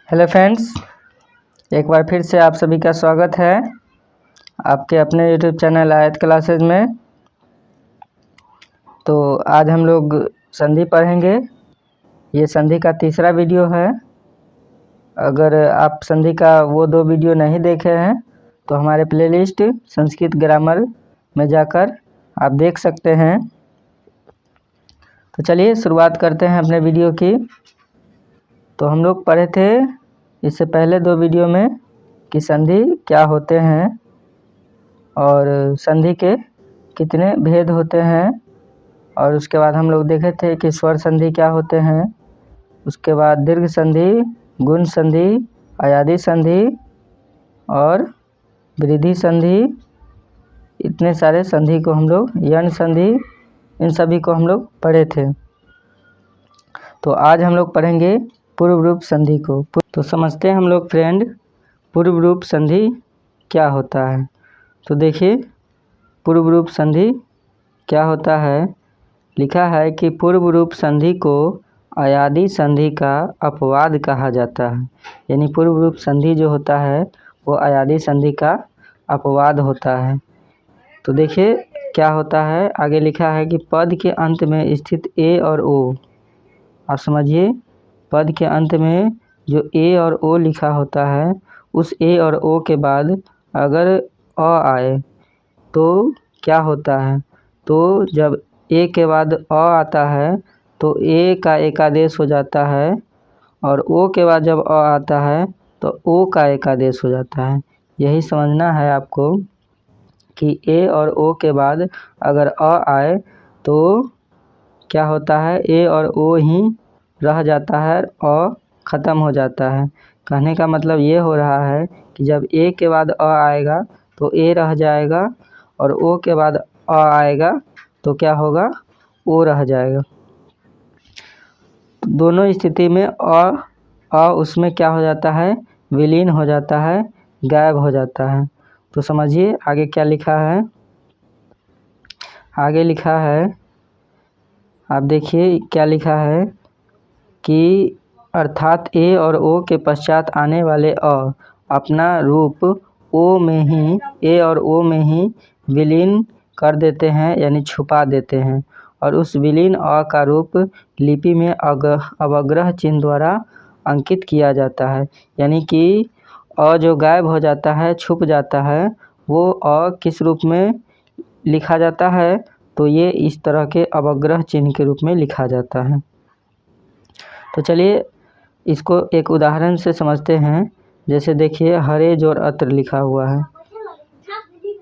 Hello friends, एक बार फिर से आप सभी का स्वागत है आपके अपने यूट्यूब चैनल आयत क्लासेज में। तो आज हम लोग संधि पढ़ेंगे। ये संधि का तीसरा वीडियो है। अगर आप संधि का वो 2 वीडियो नहीं देखे हैं तो हमारे प्लेलिस्ट संस्कृत ग्रामर में जाकर आप देख सकते हैं। तो चलिए शुरुआत करते हैं अपने वीडियो की। तो हम लोग पढ़े थे इससे पहले 2 वीडियो में कि संधि क्या होते हैं और संधि के कितने भेद होते हैं, और उसके बाद हम लोग देखे थे कि स्वर संधि क्या होते हैं। उसके बाद दीर्घ संधि, गुण संधि, अयादि संधि और वृद्धि संधि, इतने सारे संधि को हम लोग, यण संधि, इन सभी को हम लोग पढ़े थे। तो आज हम लोग पढ़ेंगे पूर्व रूप संधि को। तो समझते हैं हम लोग फ्रेंड, पूर्व रूप संधि क्या होता है। तो देखिए, पूर्व रूप संधि क्या होता है। लिखा है कि पूर्व रूप संधि को अयादि संधि का अपवाद कहा जाता है। यानी पूर्व रूप संधि जो होता है वो अयादि संधि का अपवाद होता है। तो देखिए क्या होता है, आगे लिखा है कि पद के अंत में स्थित ए और ओ, आप समझिए, पद के अंत में जो ए और ओ लिखा होता है, उस ए और ओ के बाद अगर अ आए तो क्या होता है। तो जब ए के बाद अ आता है तो ए का एकादेश हो जाता है, और ओ के बाद जब अ आता है तो ओ का एकादेश हो जाता है। यही समझना है आपको कि ए और ओ के बाद अगर अ आए तो क्या होता है, ए और ओ ही रह जाता है और ख़त्म हो जाता है। कहने का मतलब ये हो रहा है कि जब ए के बाद अ आएगा तो ए रह जाएगा, और ओ के बाद अ आएगा तो क्या होगा, ओ रह जाएगा। दोनों स्थिति में अ उसमें क्या हो जाता है, विलीन हो जाता है, गायब हो जाता है। तो समझिए आगे क्या लिखा है। आगे लिखा है, आप देखिए क्या लिखा है कि अर्थात ए और ओ के पश्चात आने वाले अ अपना रूप ओ में ही, ए और ओ में ही विलीन कर देते हैं, यानी छुपा देते हैं, और उस विलीन अ का रूप लिपि में अवग्रह चिन्ह द्वारा अंकित किया जाता है। यानी कि अ जो गायब हो जाता है, छुप जाता है, वो अ किस रूप में लिखा जाता है, तो ये इस तरह के अवग्रह चिन्ह के रूप में लिखा जाता है। तो चलिए इसको एक उदाहरण से समझते हैं। जैसे देखिए हरे जोर अत्र लिखा हुआ है।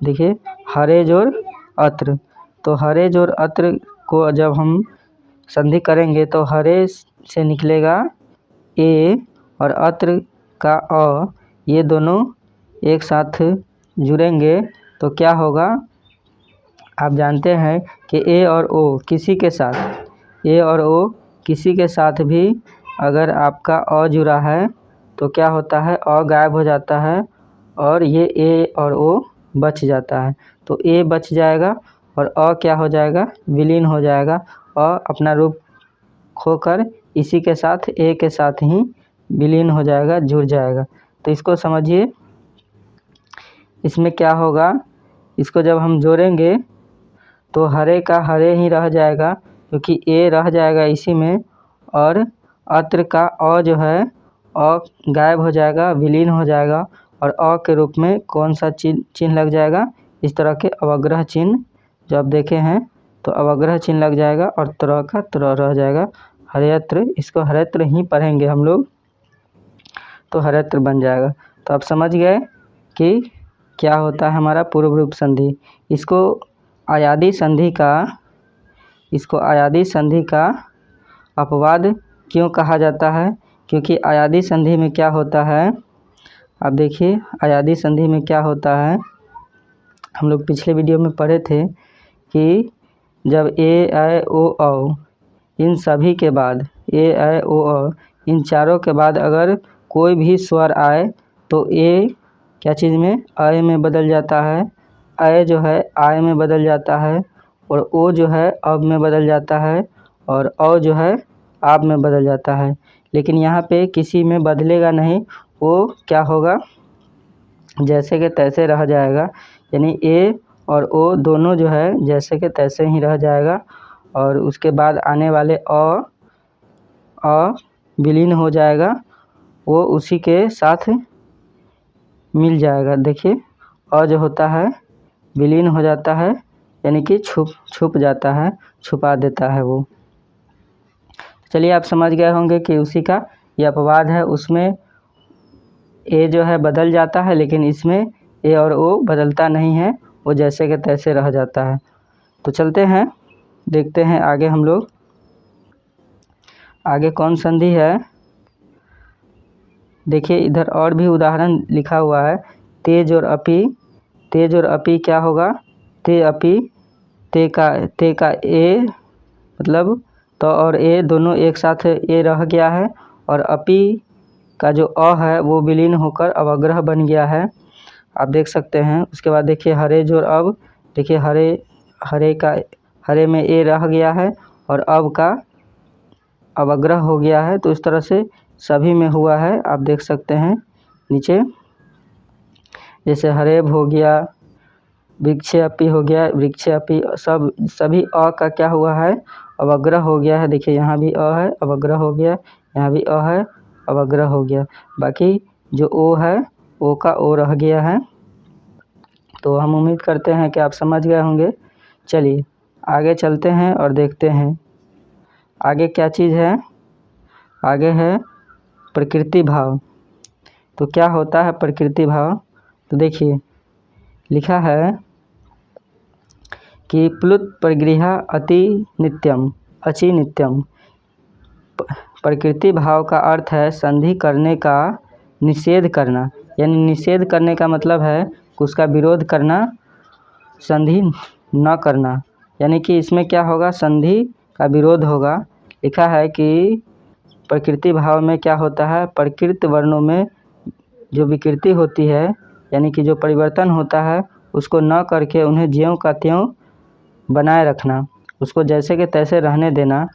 देखिए हरे जोर अत्र, तो हरे जोर अत्र को जब हम संधि करेंगे तो हरे से निकलेगा ए और अत्र का अ, ये दोनों एक साथ जुड़ेंगे तो क्या होगा, आप जानते हैं कि ए और ओ किसी के साथ, ए और ओ किसी के साथ भी अगर आपका अ जुड़ा है तो क्या होता है, अ गायब हो जाता है और ये ए और ओ बच जाता है। तो ए बच जाएगा और अ क्या हो जाएगा, विलीन हो जाएगा। अ अपना रूप खोकर इसी के साथ, ए के साथ ही विलीन हो जाएगा, जुड़ जाएगा। तो इसको समझिए, इसमें क्या होगा, इसको जब हम जोड़ेंगे तो हरे का हरे ही रह जाएगा क्योंकि ए रह जाएगा इसी में, और अत्र का अ जो है, अ गायब हो जाएगा, विलीन हो जाएगा, और अ के रूप में कौन सा चिन्ह लग जाएगा, इस तरह के अवग्रह चिन्ह जो आप देखे हैं, तो अवग्रह चिन्ह लग जाएगा और तरह का तरह रह जाएगा। हरेत्र, इसको हरेत्र ही पढ़ेंगे हम लोग, तो हरेत्र बन जाएगा। तो आप समझ गए कि क्या होता है हमारा पूर्व रूप संधि। इसको अयादि संधि का अपवाद क्यों कहा जाता है, क्योंकि अयादि संधि में क्या होता है, आप देखिए अयादि संधि में क्या होता है, हम लोग पिछले वीडियो में पढ़े थे कि जब ए ऐ ओ औ इन सभी के बाद, ए ऐ ओ औ इन चारों के बाद अगर कोई भी स्वर आए तो ए क्या चीज़ में, अय में बदल जाता है, अय जो है आय में बदल जाता है, और ओ जो है अब में बदल जाता है, और औ जो है आप में बदल जाता है। लेकिन यहाँ पे किसी में बदलेगा नहीं, वो क्या होगा, जैसे के तैसे रह जाएगा। यानी ए और ओ दोनों जो है जैसे के तैसे ही रह जाएगा, और उसके बाद आने वाले अ विलीन हो जाएगा, वो उसी के साथ मिल जाएगा। देखिए अ जो होता है विलीन हो जाता है, यानी कि छुप जाता है, छुपा देता है वो। चलिए आप समझ गए होंगे कि उसी का ये अपवाद है, उसमें ए जो है बदल जाता है, लेकिन इसमें ए और ओ बदलता नहीं है, वो जैसे के तैसे रह जाता है। तो चलते हैं, देखते हैं आगे हम लोग आगे कौन संधि है। देखिए इधर और भी उदाहरण लिखा हुआ है, तेज और अपी। तेज और अपी क्या होगा, ते अपी, ते का ए मतलब तो और ए दोनों एक साथ ए रह गया है, और अपी का जो अ है वो विलीन होकर अवग्रह बन गया है, आप देख सकते हैं। उसके बाद देखिए हरे जोर अब, देखिए हरे में ए रह गया है और अब का अवग्रह हो गया है। तो इस तरह से सभी में हुआ है, आप देख सकते हैं नीचे, जैसे हरेब हो गया, वृक्षेपी हो गया, वृक्षेपी, सभी अ का क्या हुआ है, अवग्रह हो गया है। देखिए यहाँ भी अ है, अवग्रह हो गया, यहाँ भी अ है, अवग्रह हो गया। बाकी जो ओ है, ओ का ओ रह गया है। तो हम उम्मीद करते हैं कि आप समझ गए होंगे। चलिए आगे चलते हैं और देखते हैं आगे क्या चीज़ है। आगे है प्रकृति भाव। तो क्या होता है प्रकृति भाव, तो देखिए लिखा है कि प्लुत परिगृह अति नित्यम अचि नित्यम। प्रकृति भाव का अर्थ है संधि करने का निषेध करना, यानी निषेध करने का मतलब है कि उसका विरोध करना, संधि न करना। यानी कि इसमें क्या होगा, संधि का विरोध होगा। लिखा है कि प्रकृति भाव में क्या होता है, प्रकृत वर्णों में जो विकृति होती है, यानी कि जो परिवर्तन होता है, उसको न करके उन्हें ज्यों का त्यों बनाए रखना, उसको जैसे के तैसे रहने देना।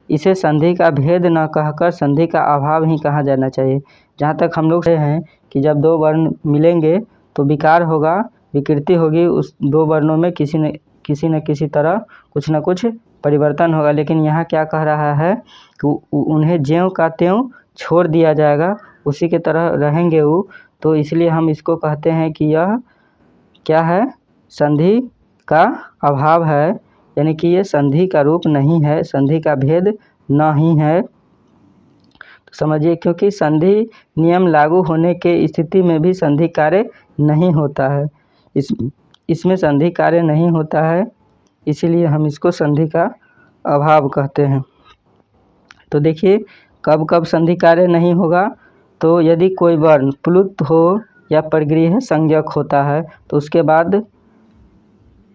इसे संधि का भेद न कहकर संधि का अभाव ही कहा जाना चाहिए। जहाँ तक हम लोग से हैं कि जब दो वर्ण मिलेंगे तो विकार होगा, विकृति होगी, उस दो वर्णों में किसी न किसी तरह कुछ न कुछ परिवर्तन होगा। लेकिन यहाँ क्या कह रहा है कि उन्हें ज्यों का त्यों छोड़ दिया जाएगा, उसी के तरह रहेंगे वो। तो इसलिए हम इसको कहते हैं कि यह क्या है, संधि का अभाव है, यानी कि ये संधि का रूप नहीं है, संधि का भेद नहीं है। तो समझिए, क्योंकि संधि नियम लागू होने के स्थिति में भी संधि कार्य नहीं होता है, इसमें संधि कार्य नहीं होता है, इसीलिए हम इसको संधि का अभाव कहते हैं। तो देखिए कब कब संधि कार्य नहीं होगा, तो यदि कोई वर्ण प्लुत हो या परिगृह संज्ञक होता है, तो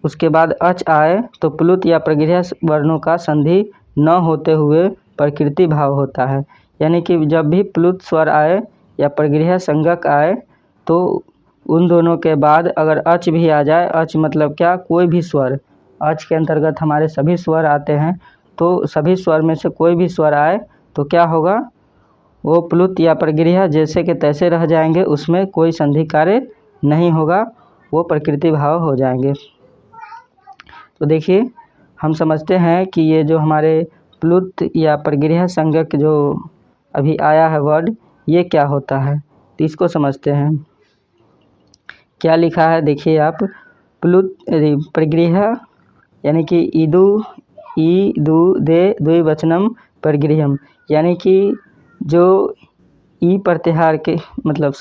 उसके बाद अच आए तो प्लुत या परिगृह वर्णों का संधि न होते हुए प्रकृति भाव होता है। यानी कि जब भी प्लुत स्वर आए या परिगृह संज्ञक आए, तो उन दोनों के बाद अगर अच भी आ जाए, अच मतलब क्या, कोई भी स्वर, अच के अंतर्गत हमारे सभी स्वर आते हैं, तो सभी स्वर में से कोई भी स्वर आए तो क्या होगा, वो प्लुत या परिगृह जैसे के तैसे रह जाएंगे, उसमें कोई संधि कार्य नहीं होगा, वो प्रकृति भाव हो जाएंगे। तो देखिए हम समझते हैं कि ये जो हमारे प्लुत या परिगृह संज्ञक जो अभी आया है वर्ड, ये क्या होता है, तो इसको समझते हैं। क्या लिखा है देखिए आप, प्लुत परिगृह यानी कि ईदु दे द्विवचनम परिगृहम, यानी कि जो ई प्रत्याहार के मतलब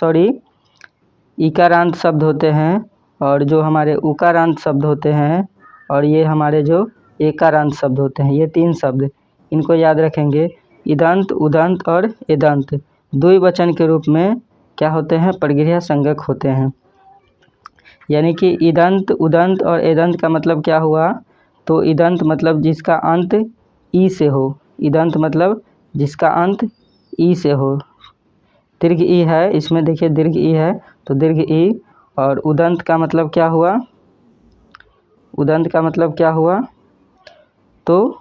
इकारांत शब्द होते हैं, और जो हमारे उकारांत शब्द होते हैं, और ये हमारे जो एकारांत शब्द होते हैं, ये तीन शब्द, इनको याद रखेंगे। इदंत, उदंत और एदंत द्विवचन के रूप में क्या होते हैं, परिगृह संज्ञक होते हैं। यानी कि इदंत, उदंत और एदंत का मतलब क्या हुआ, तो इदंत मतलब जिसका अंत ई से हो, इदंत मतलब जिसका अंत ई से हो, दीर्घ ई है इसमें, देखिए दीर्घ ई है तो दीर्घ ई। और उदंत का मतलब क्या हुआ, उदंत का मतलब क्या हुआ, तो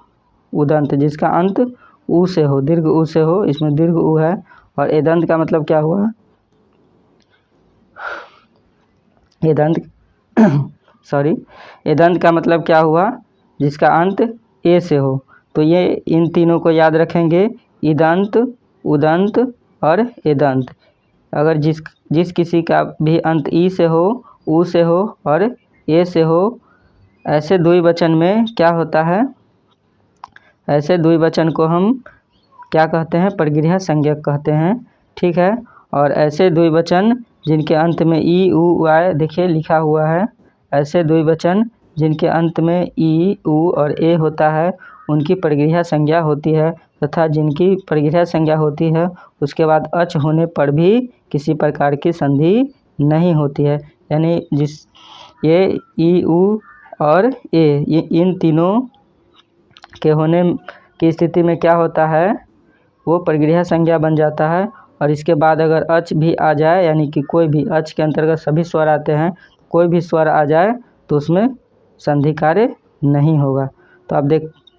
उदंत जिसका अंत ऊ से हो, दीर्घ ऊ से हो, इसमें दीर्घ ऊ है। और एदंत का मतलब क्या हुआ, एदंत सॉरी, एदंत का मतलब क्या हुआ, जिसका अंत ए से हो। तो ये इन तीनों को याद रखेंगे, इदंत, उदंत और एदंत। अगर जिस किसी का भी अंत ई से हो, ऊ से हो और ए से हो, ऐसे द्विवचन में क्या होता है, ऐसे द्विवचन को हम क्या कहते हैं, परगृह संज्ञक कहते हैं। ठीक है। और ऐसे द्विवचन जिनके अंत में ई ऊ आए, देखिए लिखा हुआ है, ऐसे द्विवचन जिनके अंत में ई ऊ और ए होता है उनकी परगृह संज्ञा होती है, तथा जिनकी परगृह संज्ञा होती है उसके बाद अच होने पर भी किसी प्रकार की संधि नहीं होती है। यानी ये ई ऊ और ए, ये इन तीनों के होने की स्थिति में क्या होता है, वो परगृह संज्ञा बन जाता है। और इसके बाद अगर अच भी आ जाए, यानी कि कोई भी अच के अंतर्गत सभी स्वर आते हैं, कोई भी स्वर आ जाए तो उसमें संधि कार्य नहीं होगा। तो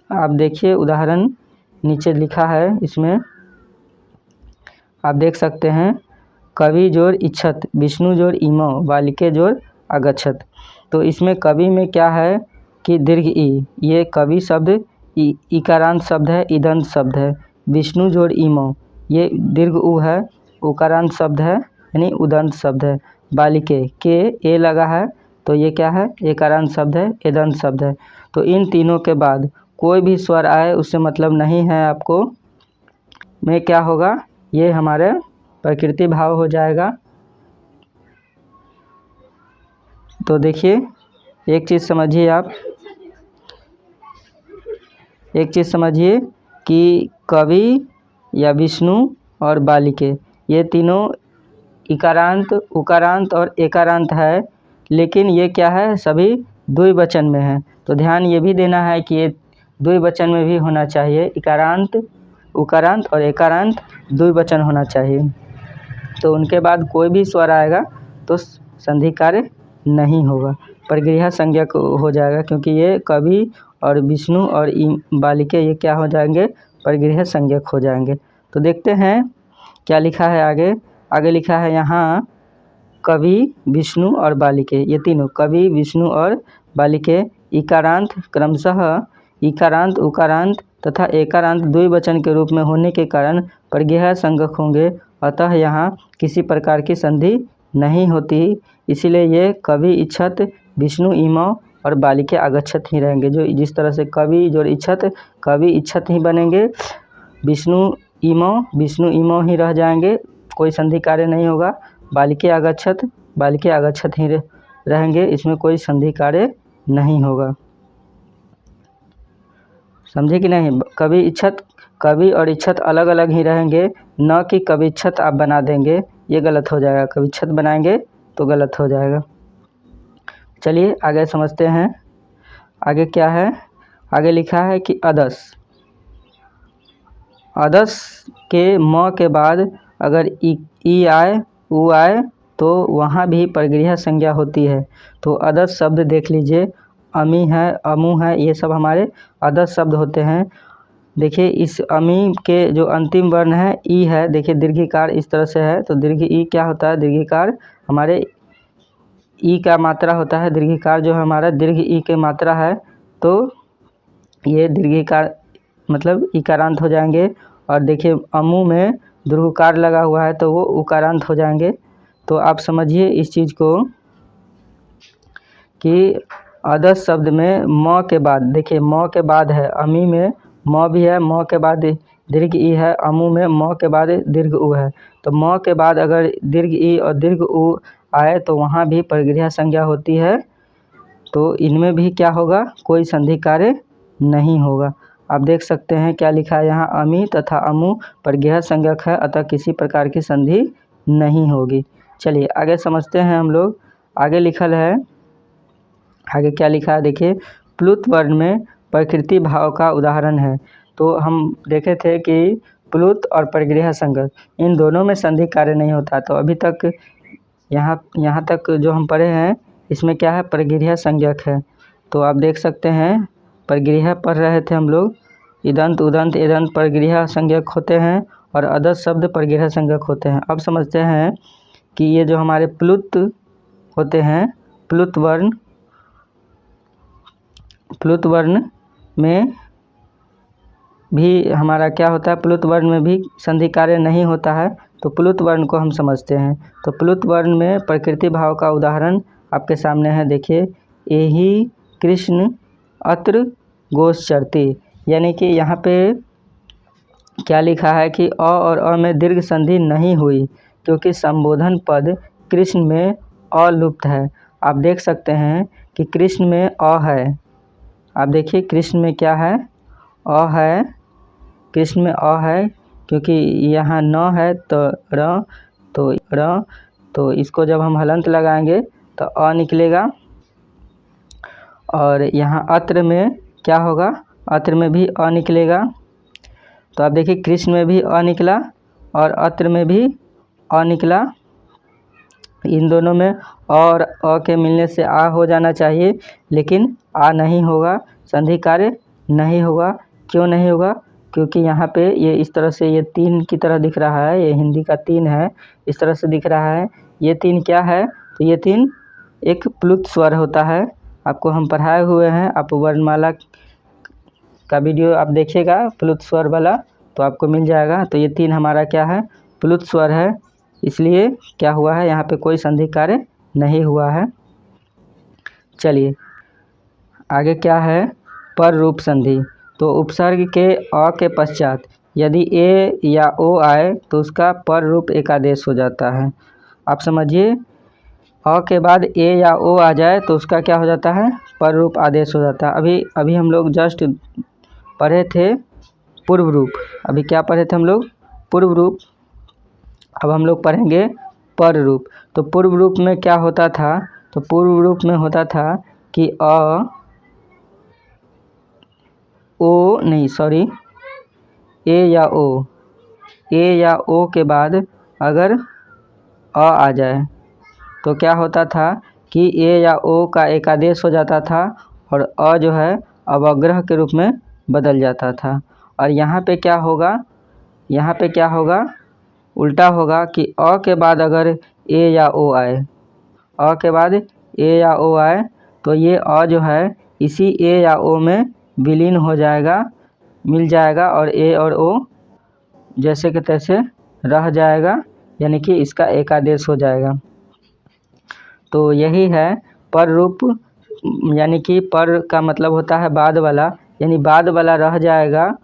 आप देखिए उदाहरण नीचे लिखा है, इसमें आप देख सकते हैं, कवि जोड़ इच्छत, विष्णु जोड़ इमो, बालिके जोड़ अगच्छत। तो इसमें कवि में क्या है कि दीर्घ ई, ये कवि शब्द इकारांत शब्द है, इदंत शब्द है। विष्णु जोड़ इमो, ये दीर्घ ऊ है, उकारांत शब्द है यानी उदंत शब्द है। बालिके के ए लगा है तो ये क्या है, एकारांत शब्द है, एदंत शब्द है। तो इन तीनों के बाद कोई भी स्वर आए उससे मतलब नहीं है आपको, में क्या होगा, ये हमारे प्रकृति भाव हो जाएगा। तो देखिए एक चीज़ समझिए, आप एक चीज़ समझिए कि कवि या विष्णु और बालिके ये तीनों इकारांत, उकारांत और एकारांत है, लेकिन ये क्या है, सभी द्विवचन में है। तो ध्यान ये भी देना है कि ये द्विवचन में भी होना चाहिए, इकारांत, उकारांत और एकारांत द्विवचन होना चाहिए। तो उनके बाद कोई भी स्वर आएगा तो संधि कार्य नहीं होगा, परगृह संज्ञक हो जाएगा, क्योंकि ये कवि और विष्णु और बालिके ये क्या हो जाएंगे, परगृह संज्ञक हो जाएंगे। तो देखते हैं क्या लिखा है आगे। आगे लिखा है यहाँ, कवि, विष्णु और बालिके, ये तीनों कवि, विष्णु और बालिके इकारांत क्रमशः इकारांत, उकारांत तथा एकारांत द्विवचन के रूप में होने के कारण परगृह संज्ञक होंगे। अतः यहाँ किसी प्रकार की संधि नहीं होती, इसीलिए ये कवि इच्छत, विष्णु इमो और बालिके अगच्छत ही रहेंगे। जो जिस तरह से कवि जो इच्छत, कवि इच्छत ही बनेंगे, विष्णु इमो ही रह जाएंगे, कोई संधि कार्य नहीं होगा। बालिके अगच्छत ही रहेंगे, इसमें कोई संधि कार्य नहीं होगा। समझे कि नहीं। कवि और इच्छत अलग अलग ही रहेंगे, न कि कवि इच्छत आप बना देंगे, ये गलत हो जाएगा। कवि इच्छत बनाएंगे तो गलत हो जाएगा। चलिए आगे समझते हैं। आगे क्या है, आगे लिखा है कि अदस के म के बाद अगर ई आए, ऊ आए तो वहाँ भी परगृह संज्ञा होती है। तो अदस शब्द देख लीजिए, अमी है, अमू है, ये सब हमारे अदस शब्द होते हैं। देखिए इस अमी के जो अंतिम वर्ण है ई है, देखिए दीर्घिकार इस तरह से है, तो दीर्घ ई क्या होता है, दीर्घिकार हमारे ई का मात्रा होता है, दीर्घिकार जो है हमारा दीर्घ ई के मात्रा है, तो ये दीर्घिकार मतलब इकारांत हो जाएंगे। और देखिए अमू में दीर्घकार लगा हुआ है तो वो उकारांत हो जाएंगे। तो आप समझिए इस चीज़ को कि अदस शब्द में म के बाद, देखिए म के बाद है, अमी में म भी है, म के बाद दीर्घ ई है, अमू में म के बाद दीर्घ ऊ है। तो म के बाद अगर दीर्घ ई और दीर्घ ऊ आए तो वहाँ भी परगृह संज्ञा होती है, तो इनमें भी क्या होगा, कोई संधि कार्य नहीं होगा। आप देख सकते हैं क्या लिखा है यहाँ, अमी तथा अमू परगृह संज्ञक है, अतः किसी प्रकार की संधि नहीं होगी। चलिए आगे समझते हैं हम लोग। आगे लिखल है, आगे क्या लिखा है देखिए, प्लुत वर्ण में प्रकृति भाव का उदाहरण है। तो हम देखे थे कि प्लुत और परगृह संज्ञक इन दोनों में संधि कार्य नहीं होता। तो अभी तक यहाँ तक जो हम पढ़े हैं इसमें क्या है, परगृह संज्ञक है। तो आप देख सकते हैं परगृह पढ़ रहे थे हम लोग, इदंत उदंत एदंत परगृह संज्ञक होते हैं और अदत शब्द परगृह संज्ञक होते हैं। अब समझते हैं कि ये जो हमारे प्लुत होते हैं, प्लुत वर्ण में भी हमारा क्या होता है, प्लुत वर्ण में भी संधि कार्य नहीं होता है। तो प्लुत वर्ण को हम समझते हैं। तो प्लुत वर्ण में प्रकृति भाव का उदाहरण आपके सामने है, देखिए। एहि कृष्ण अत्र गोश्चरति, यानी कि यहाँ पे क्या लिखा है कि अ और अ में दीर्घ संधि नहीं हुई, क्योंकि संबोधन पद कृष्ण में अ लुप्त है। आप देख सकते हैं कि कृष्ण में अ है। आप देखिए कृष्ण में क्या है, अ है। कृष्ण में अ है, क्योंकि यहाँ न है तो र, तो इसको जब हम हलंत लगाएंगे तो अ निकलेगा। और यहाँ अत्र में क्या होगा, अत्र में भी अ निकलेगा। तो आप देखिए कृष्ण में भी अ निकला और अत्र में भी अ निकला। इन दोनों में और अ के मिलने से आ हो जाना चाहिए, लेकिन आ नहीं होगा, संधि कार्य नहीं होगा। क्यों नहीं होगा, क्योंकि यहाँ पे ये इस तरह से ये तीन की तरह दिख रहा है, ये हिंदी का तीन है, इस तरह से दिख रहा है। ये तीन क्या है, तो ये तीन एक प्लुत स्वर होता है। आपको हम पढ़ाए हुए हैं, आप वर्णमाला का वीडियो आप देखिएगा प्लुत स्वर वाला, तो आपको मिल जाएगा। तो ये तीन हमारा क्या है, प्लुत स्वर है, इसलिए क्या हुआ है, यहाँ पे कोई संधि कार्य नहीं हुआ है। चलिए आगे क्या है, पर रूप संधि। तो उपसर्ग के अ के पश्चात यदि ए या ओ आए तो उसका पर रूप एकादेश हो जाता है। आप समझिए, अ के बाद ए या ओ आ जाए तो उसका क्या हो जाता है, पर रूप आदेश हो जाता है। अभी हम लोग जस्ट पढ़े थे पूर्व रूप। अभी क्या पढ़े थे हम लोग, पूर्व रूप। अब हम लोग पढ़ेंगे पर रूप। तो पूर्व रूप में क्या होता था, तो पूर्व रूप में होता था कि ए या ओ के बाद अगर आ जाए तो क्या होता था कि ए या ओ का एकादेश हो जाता था और अ जो है अवग्रह के रूप में बदल जाता था। और यहाँ पे क्या होगा, उल्टा होगा कि अ के बाद अगर ए या ओ आए, अ के बाद ए या ओ आए तो ये अ जो है इसी ए या ओ में विलीन हो जाएगा, मिल जाएगा, और ए और ओ जैसे कि तैसे रह जाएगा, यानी कि इसका एकादेश हो जाएगा। तो यही है पर रूप, यानी कि पर का मतलब होता है बाद वाला, यानी बाद वाला रह जाएगा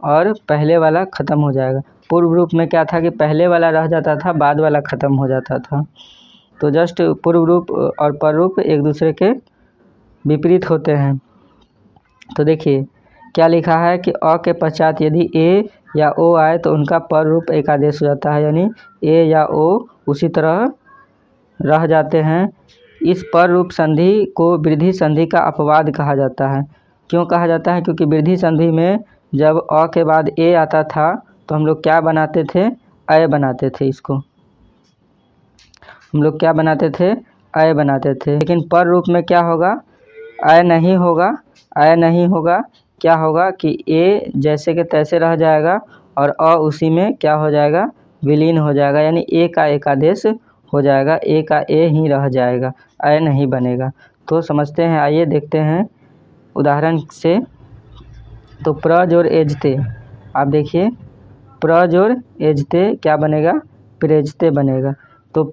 और पहले वाला ख़त्म हो जाएगा। पूर्व रूप में क्या था कि पहले वाला रह जाता था, बाद वाला ख़त्म हो जाता था। तो जस्ट पूर्व रूप और पर रूप एक दूसरे के विपरीत होते हैं। तो देखिए क्या लिखा है कि अ के पश्चात यदि ए या ओ आए तो उनका पर रूप एकादेश हो जाता है, यानी ए या ओ उसी तरह रह जाते हैं। इस पर रूप संधि को वृद्धि संधि का अपवाद कहा जाता है। क्यों कहा जाता है, क्योंकि वृद्धि संधि में जब अ के बाद ए आता था तो हम लोग क्या बनाते थे, अय बनाते थे। इसको हम लोग क्या बनाते थे, अय बनाते थे। लेकिन पर रूप में क्या होगा, अय नहीं होगा। क्या होगा कि ए जैसे के तैसे रह जाएगा और अ उसी में क्या हो जाएगा, विलीन हो जाएगा, यानी ए का एकादेश हो जाएगा, ए का ए ही रह जाएगा, अय नहीं बनेगा। तो समझते हैं, आइए देखते हैं उदाहरण से। तो प्र जोड़ एजते, आप देखिए प्र जोड़ एजते क्या बनेगा, प्रेजते बनेगा। तो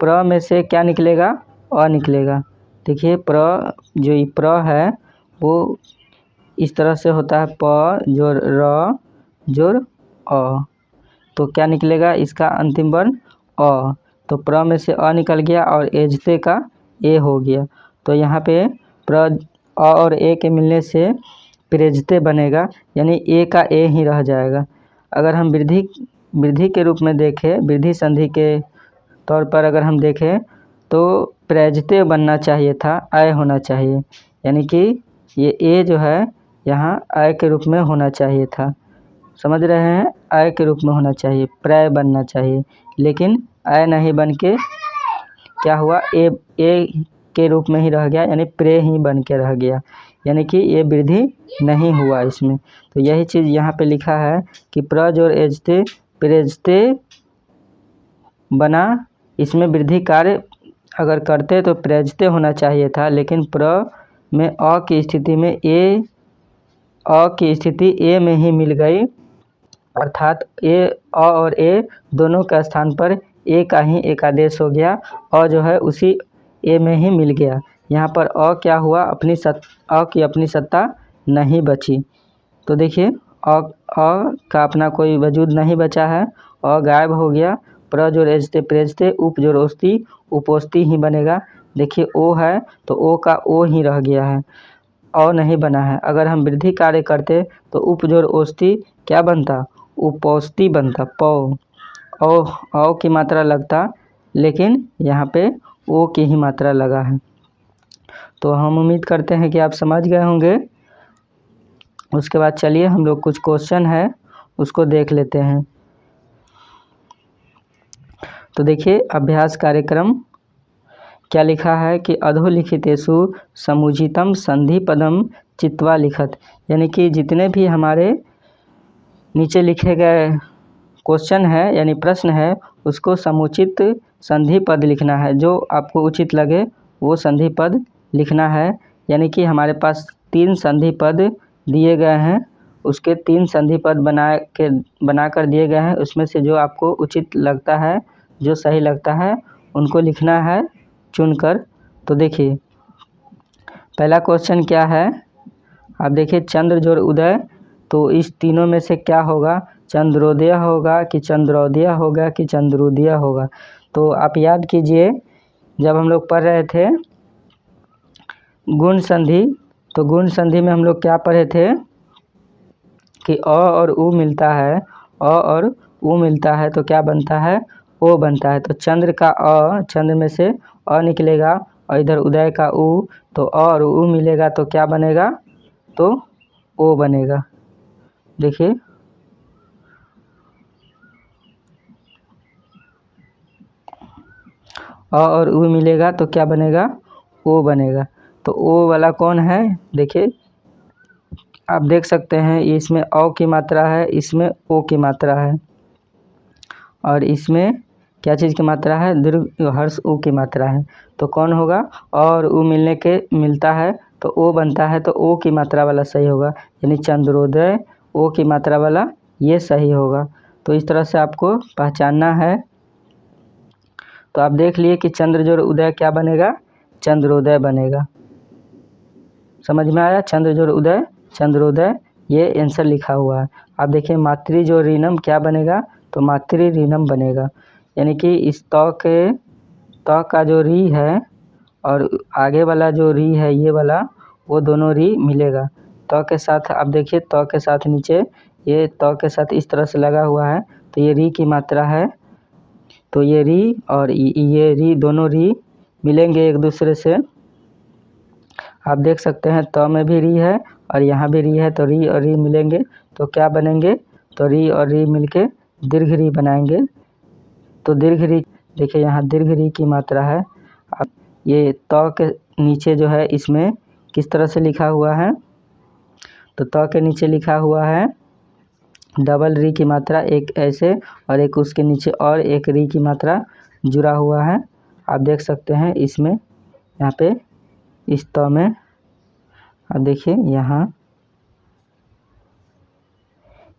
प्र में से क्या निकलेगा, अ निकलेगा। देखिए प्र, जो ये प्र है वो इस तरह से होता है, प जोड़ र जोड़ अ, तो क्या निकलेगा, इसका अंतिम वर्ण अ। तो प्र में से अ निकल गया और एजते का ए हो गया। तो यहाँ पे प्र अ और ए के मिलने से प्रेजते बनेगा, यानी ए का ए ही रह जाएगा। अगर हम वृद्धि के रूप में देखें, वृद्धि संधि के तौर पर अगर हम देखें तो प्रेजते बनना चाहिए था, अय होना चाहिए, यानी कि ये ए जो है यहाँ अय के रूप में होना चाहिए था। समझ रहे हैं, अय के रूप में होना चाहिए, प्रय बनना चाहिए, लेकिन अय नहीं बन के क्या हुआ, ए के रूप में ही रह गया, यानी प्रे ही बन के रह गया, यानी कि ये वृद्धि नहीं हुआ इसमें। तो यही चीज़ यहाँ पे लिखा है कि प्रज और एजते प्रेजते बना, इसमें वृद्धि कार्य अगर करते तो प्रेजते होना चाहिए था, लेकिन प्र में अ की स्थिति में अ की स्थिति ए में ही मिल गई, अर्थात अ और ए दोनों के स्थान पर ए का ही एक आदेश हो गया। अ जो है उसी ए में ही मिल गया। यहाँ पर अ क्या हुआ, अ की अपनी सत्ता नहीं बची। तो देखिए अ का अपना कोई वजूद नहीं बचा है, अ गायब हो गया। प्र जोड़ एजते प्रेजते, उप जोड़ ओस्ती उपोस्ती ही बनेगा। देखिए ओ है तो ओ का ओ ही रह गया है, अ नहीं बना है। अगर हम वृद्धि कार्य करते तो उप जोड़ ओस्ती क्या बनता, उपोस्ती बनता, पौ औ की मात्रा लगता, लेकिन यहाँ पे ओ की ही मात्रा लगा है। तो हम उम्मीद करते हैं कि आप समझ गए होंगे। उसके बाद चलिए हम लोग कुछ क्वेश्चन है उसको देख लेते हैं। तो देखिए अभ्यास कार्यक्रम क्या लिखा है कि अधोलिखितेषु समुचितम संधि पदम चित्वा लिखत, यानी कि जितने भी हमारे नीचे लिखे गए क्वेश्चन है यानी प्रश्न है उसको समुचित संधि पद लिखना है। जो आपको उचित लगे वो संधि पद लिखना है। यानी कि हमारे पास 3 संधि पद दिए गए हैं, उसके 3 संधि पद बनाकर दिए गए हैं। उसमें से जो आपको उचित लगता है, जो सही लगता है, उनको लिखना है चुनकर। तो देखिए पहला क्वेश्चन क्या है, आप देखिए चंद्र जोड़ उदय, तो इस तीनों में से क्या होगा, चंद्रोदय होगा कि चंद्रोदय होगा कि चंद्रोदय होगा। तो आप याद कीजिए जब हम लोग पढ़ रहे थे गुण संधि, तो गुण संधि में हम लोग क्या पढ़े थे कि अ और उ मिलता है, अ और उ मिलता है तो क्या बनता है, ओ बनता है। तो चंद्र का अ, चंद्र में से अ निकलेगा और इधर उदय का उ, तो अ और उ मिलेगा तो क्या बनेगा, तो ओ बनेगा। देखिए अ और उ मिलेगा तो क्या बनेगा, ओ बनेगा। तो ओ वाला कौन है, देखिए आप देख सकते हैं इसमें अ की मात्रा है, इसमें ओ की मात्रा है, और इसमें क्या चीज़ की मात्रा है, दीर्घ हर्ष उ की मात्रा है। तो कौन होगा, और उ मिलता है तो ओ बनता है, तो ओ की मात्रा वाला सही होगा, यानी चंद्रोदय ओ की मात्रा वाला ये सही होगा। तो इस तरह से आपको पहचानना है। तो आप देख लिए कि चंद्र जोड़ उदय क्या बनेगा, चंद्रोदय बनेगा। समझ में आया, चंद्र जोड़ उदय चंद्रोदय, ये आंसर लिखा हुआ है। आप देखिए मातृ जो ऋणम क्या बनेगा, तो मातृ ऋणम बनेगा। यानी कि इस त का जो री है और आगे वाला जो री है ये वाला, वो दोनों री मिलेगा। त के साथ आप देखिए, त के साथ नीचे ये त के साथ इस तरह से लगा हुआ है, तो ये री की मात्रा है। तो ये री और ये री दोनों री मिलेंगे एक दूसरे से। आप देख सकते हैं त में भी री है और यहाँ भी री है, तो री और री मिलेंगे तो क्या बनेंगे, तो री और री मिलके दीर्घ री बनाएंगे। तो दीर्घ री, देखिए यहाँ दीर्घ री की मात्रा है। अब ये त के नीचे जो है इसमें किस तरह से लिखा हुआ है, तो त के नीचे लिखा हुआ है डबल री की मात्रा, एक ऐसे और एक उसके नीचे और एक री की मात्रा जुड़ा हुआ है। आप देख सकते हैं इसमें, यहाँ पे इस त में आप देखिए यहाँ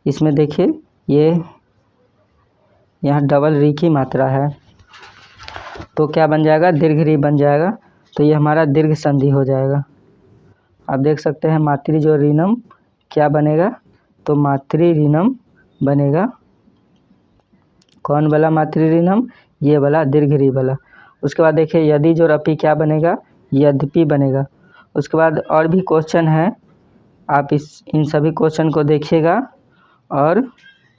इसमें देखिए ये यहाँ डबल री की मात्रा है, तो क्या बन जाएगा, दीर्घ री बन जाएगा। तो ये हमारा दीर्घ संधि हो जाएगा। आप देख सकते हैं मातृ जो ऋणम क्या बनेगा, तो मातृ ऋणम बनेगा। कौन वाला मातृ ऋणम, ये वाला दीर्घ री वाला। उसके बाद देखिए यदि जो रपी क्या बनेगा, यद्यपि बनेगा। उसके बाद और भी क्वेश्चन है, आप इन सभी क्वेश्चन को देखिएगा और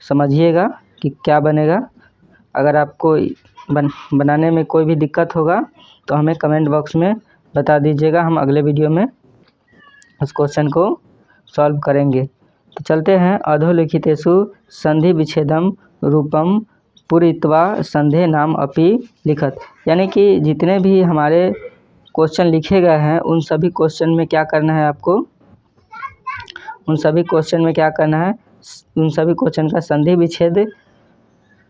समझिएगा कि क्या बनेगा। अगर आपको बनाने में कोई भी दिक्कत होगा तो हमें कमेंट बॉक्स में बता दीजिएगा, हम अगले वीडियो में उस क्वेश्चन को सॉल्व करेंगे। तो चलते हैं, अधोलिखितेषु संधि विच्छेदम रूपम पूरित्वा संधे नाम अपि लिखत, यानी कि जितने भी हमारे क्वेश्चन लिखे गए हैं उन सभी क्वेश्चन में क्या करना है आपको, उन सभी क्वेश्चन में क्या करना है, उन सभी क्वेश्चन का संधि विच्छेद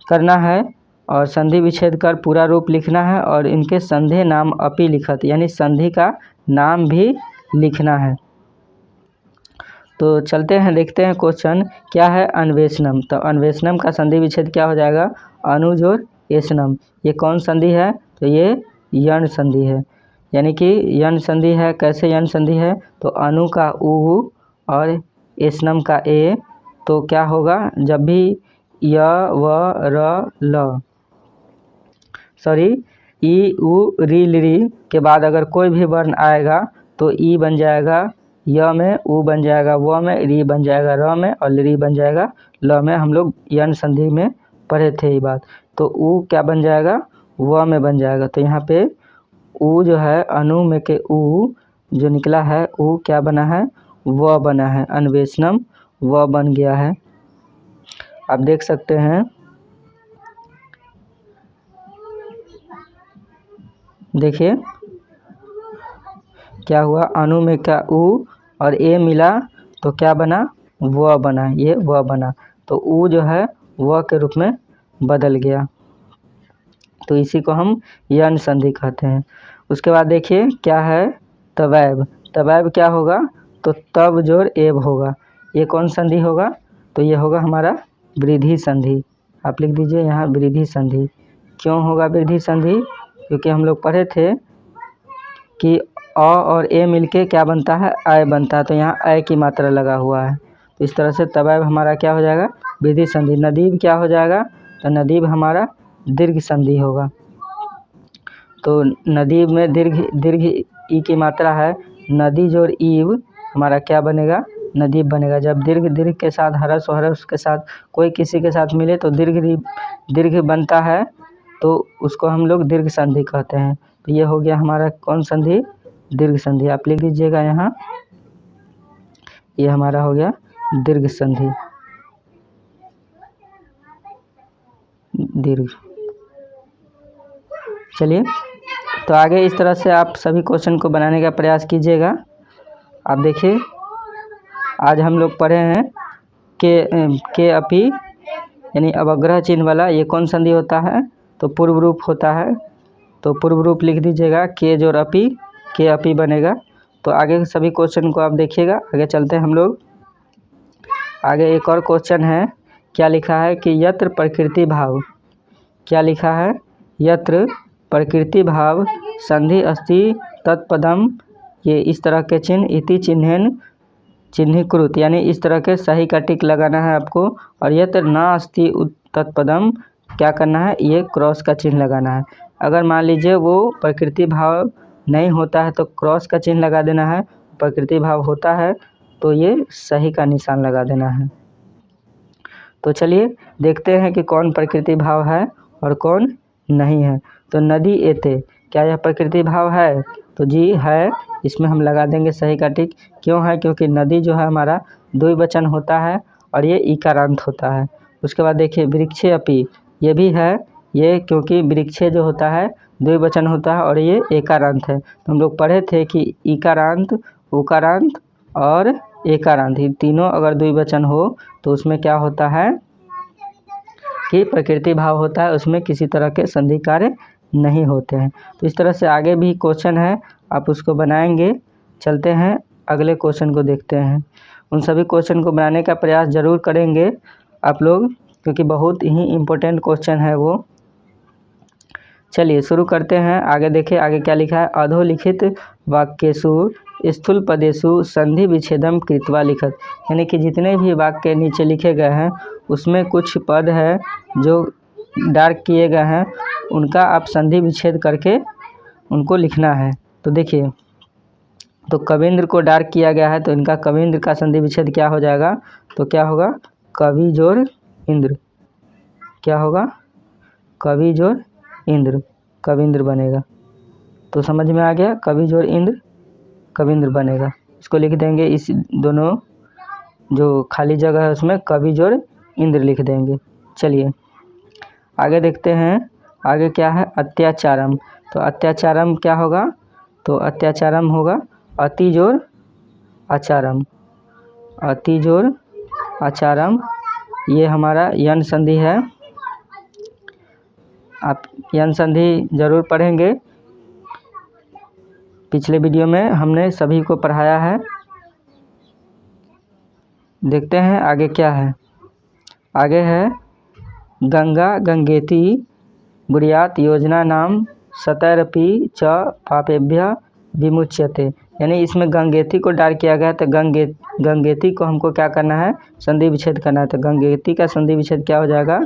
करना है और संधि विच्छेद कर पूरा रूप लिखना है और इनके संधि नाम अपि लिखत यानी संधि का नाम भी लिखना है। तो चलते हैं देखते हैं क्वेश्चन क्या है अन्वेषणम। तो अन्वेषणम का संधि विच्छेद क्या हो जाएगा, अनु जोड़ एषणम। ये कौन संधि है, तो ये यण संधि है, यानी कि यण संधि है। कैसे यण संधि है, तो अनु का उ और एषणम का ए, तो क्या होगा, जब भी य व र ल ई उ री ली के बाद अगर कोई भी वर्ण आएगा तो ई बन जाएगा य में, उ बन जाएगा व में, री बन जाएगा र में और री बन जाएगा ल में। हम लोग यण संधि में पढ़े थे ये बात। तो उ क्या बन जाएगा, व में बन जाएगा। तो यहाँ पे उ जो है अनु में के उ जो निकला है, उ क्या बना है, व बना है। अन्वेषणम व बन गया है, आप देख सकते हैं। देखिए क्या हुआ, अनु में क्या उ और ए मिला तो क्या बना, व बना, ये व बना। तो उ जो है व के रूप में बदल गया, तो इसी को हम यण संधि कहते हैं। उसके बाद देखिए क्या है तवैव। तवैव क्या होगा, तो तब जोड़ एव होगा। ये कौन संधि होगा, तो ये होगा हमारा वृद्धि संधि। आप लिख दीजिए यहाँ वृद्धि संधि। क्यों होगा वृद्धि संधि, क्योंकि हम लोग पढ़े थे कि अ और ए मिलके क्या बनता है, अय बनता है। तो यहाँ अय की मात्रा लगा हुआ है, तो इस तरह से तवैव हमारा क्या हो जाएगा, वृद्धि संधि। नदीब क्या हो जाएगा, तो नदीब हमारा दीर्घ संधि होगा। तो नदीब में दीर्घ ई की मात्रा है, नदी जोड़ ईव हमारा क्या बनेगा, नदीब बनेगा। जब दीर्घ के साथ हरस और हरस के साथ कोई किसी के साथ मिले तो दीर्घ बनता है, तो उसको हम लोग दीर्घ संधि कहते हैं। तो ये हो गया हमारा कौन संधि, दीर्घ संधि। आप लिख दीजिएगा यहाँ, ये हमारा हो गया दीर्घ संधि, दीर्घ। चलिए तो आगे इस तरह से आप सभी क्वेश्चन को बनाने का प्रयास कीजिएगा। आप देखिए आज हम लोग पढ़े हैं के अपि यानी अवग्रह चिन्ह वाला, ये कौन संधि होता है, तो पूर्व रूप होता है। तो पूर्व रूप लिख दीजिएगा, के जोड़ अपि, के अपि बनेगा। तो आगे के सभी क्वेश्चन को आप देखिएगा। आगे चलते हैं हम लोग, आगे एक और क्वेश्चन है। क्या लिखा है कि यत्र प्रकृति भाव, क्या लिखा है, यत्र प्रकृति भाव संधि अस्ति तत्पदम, ये इस तरह के चिन्ह इति चिन्हेन चिन्हीकृत, यानी इस तरह के सही का टिक लगाना है आपको। और यत्र न अस्ति तत्पदम क्या करना है, ये क्रॉस का चिन्ह लगाना है। अगर मान लीजिए वो प्रकृति भाव नहीं होता है तो क्रॉस का चिन्ह लगा देना है, प्रकृति भाव होता है तो ये सही का निशान लगा देना है। तो चलिए देखते हैं कि कौन प्रकृति भाव है और कौन नहीं है। तो नदी एते, क्या यह प्रकृति भाव है, तो जी है, इसमें हम लगा देंगे सही का टिक। क्यों है, क्योंकि नदी जो है हमारा द्विवचन होता है और ये इकारांत होता है। उसके बाद देखिए वृक्षे अपि, ये भी है, ये क्योंकि वृक्षे जो होता है द्विवचन होता है और ये एकारांत है। तो हम लोग पढ़े थे कि इकारांत, उकारांत और एकारांत, ये तीनों अगर द्विवचन हो तो उसमें क्या होता है कि प्रकृति भाव होता है, उसमें किसी तरह के संधि कार्य नहीं होते हैं। तो इस तरह से आगे भी क्वेश्चन है, आप उसको बनाएंगे। चलते हैं अगले क्वेश्चन को देखते हैं। उन सभी क्वेश्चन को बनाने का प्रयास ज़रूर करेंगे आप लोग, क्योंकि बहुत ही इम्पोर्टेंट क्वेश्चन है वो। चलिए शुरू करते हैं। आगे देखिए आगे क्या लिखा है, अधोलिखित वाक्येषु स्थूल पदेषु संधि विच्छेदम कृत्वा लिखत, यानी कि जितने भी वाक्य नीचे लिखे गए हैं उसमें कुछ पद है जो डार्क किए गए हैं, उनका आप संधि विच्छेद करके उनको लिखना है। तो देखिए, तो कवींद्र को डार्क किया गया है, तो इनका कवींद्र का संधि विच्छेद क्या हो जाएगा, तो क्या होगा, कवि जोड़ इंद्र, क्या होगा, कवि जोड़ इंद्र, कवींद्र बनेगा। तो समझ में आ गया, कवि जोड़ इंद्र कवींद्र बनेगा। इसको लिख देंगे, इस दोनों जो खाली जगह है उसमें कवि जोड़ इंद्र लिख देंगे। चलिए आगे देखते हैं, आगे क्या है, अत्याचारम। तो अत्याचारम क्या होगा, तो अत्याचारम होगा अति जोड़ आचारम, अति जोड़ आचारम, ये हमारा यन संधि है। आप यन संधि जरूर पढ़ेंगे, पिछले वीडियो में हमने सभी को पढ़ाया है। देखते हैं आगे क्या है। आगे है गंगा गंगेति बुर्यात योजना नाम सतैरपि च पापेभ्य विमुच्यते, यानी इसमें गंगेति को डाल किया गया। तो गंगेति को हमको क्या करना है, संधि विच्छेद करना है। तो गंगेति का संधि विच्छेद क्या हो जाएगा,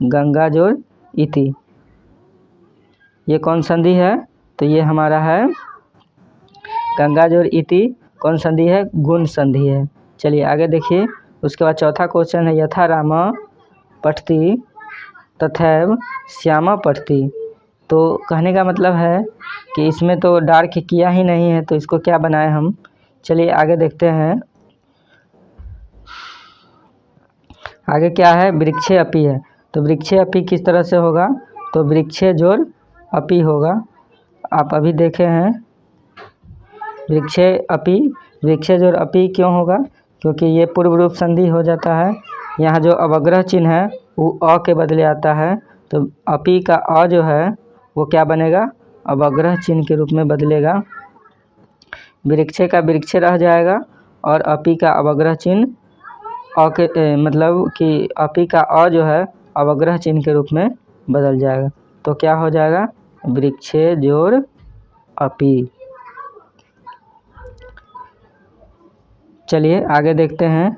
गंगा जोड़ इति। ये कौन संधि है, तो ये हमारा है गंगा जोड़ इति। कौन संधि है, गुण संधि है। चलिए आगे देखिए। उसके बाद चौथा क्वेश्चन है यथा राम पठति तथैव श्यामा पठति। तो कहने का मतलब है कि इसमें तो डार्क किया ही नहीं है, तो इसको क्या बनाए हम। चलिए आगे देखते हैं। आगे क्या है, वृक्षे अपि है। तो वृक्षे अपि किस तरह से होगा, तो वृक्षे जोड़ अपि होगा। आप अभी देखे हैं वृक्षे अपि, वृक्षे जोड़ अपि क्यों होगा, क्योंकि ये पूर्व रूप संधि हो जाता है। यहाँ जो अवग्रह चिन्ह है वो अ के बदले आता है, तो अपि का अ जो है वो क्या बनेगा, अवग्रह चिन्ह के रूप में बदलेगा। वृक्षे का वृक्षे रह जाएगा और अपि का अवग्रह चिन्ह अ के मतलब कि अपि का अ जो है अवग्रह चिन्ह के रूप में बदल जाएगा। तो क्या हो जाएगा, वृक्षे जोड़ अपि। चलिए आगे देखते हैं।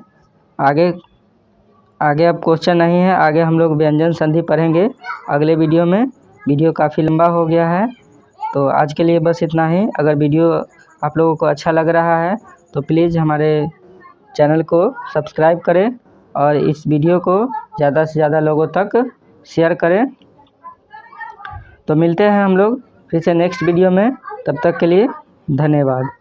आगे अब क्वेश्चन नहीं है, आगे हम लोग व्यंजन संधि पढ़ेंगे अगले वीडियो में। वीडियो काफ़ी लंबा हो गया है, तो आज के लिए बस इतना ही। अगर वीडियो आप लोगों को अच्छा लग रहा है तो प्लीज़ हमारे चैनल को सब्सक्राइब करें और इस वीडियो को ज़्यादा से ज़्यादा लोगों तक शेयर करें। तो मिलते हैं हम लोग फिर से नेक्स्ट वीडियो में, तब तक के लिए धन्यवाद।